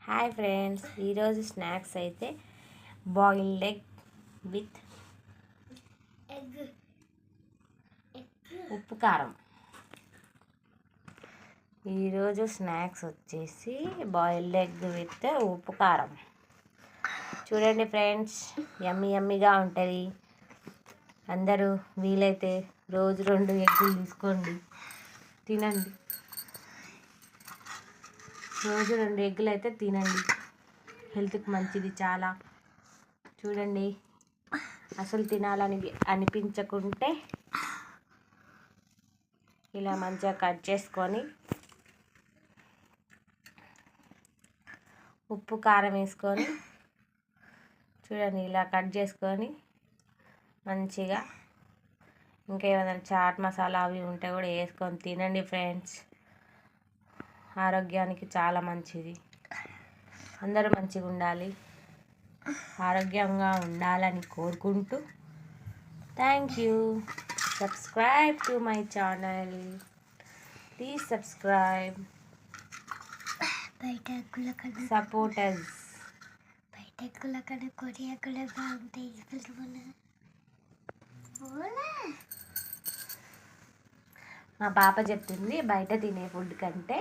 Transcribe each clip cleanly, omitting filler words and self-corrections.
Hi friends, ఈరోజు snacks అయితే boiled egg with ఉప్పు కారం. ఈరోజు స్నాక్స్ వచ్చేసి బాయిల్డ్ ఎగ్ విత్ ఉప్పు కారం. చూడండి ఫ్రెండ్స్, యమ్మీగా ఉంటుంది. అందరూ వీలైతే రోజు 2 ఎగ్గులు తీసుకోండి, తినండి. రోజు 2 ఎగ్గులు అయితే తినండి, హెల్త్కి మంచిది చాలా. చూడండి, అసలు తినాలని అనిపించకుంటే ఇలా మంచిగా కట్ చేసుకొని ఉప్పు కారం వేసుకొని చూడండి, ఇలా కట్ చేసుకొని మంచిగా ఇంకా ఏమైనా చాట్ మసాలా అవి ఉంటే కూడా వేసుకొని తినండి ఫ్రెండ్స్. ఆరోగ్యానికి చాలా మంచిది. అందరూ మంచిగా ఉండాలి, ఆరోగ్యంగా ఉండాలని కోరుకుంటూ thank you. Subscribe to my channel, please subscribe, support us. మా పాప చెప్తుంది, బయట తినే ఫుడ్ కంటే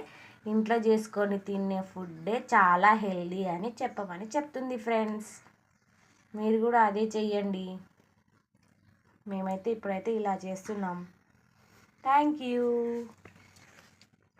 ఇంట్లో చేసుకొని తినే ఫుడ్డే చాలా హెల్దీ అని చెప్పమని చెప్తుంది ఫ్రెండ్స్. మీరు కూడా అదే చెయ్యండి. మేమైతే ఇప్పుడైతే ఇలా చేస్తున్నాం. Thank you.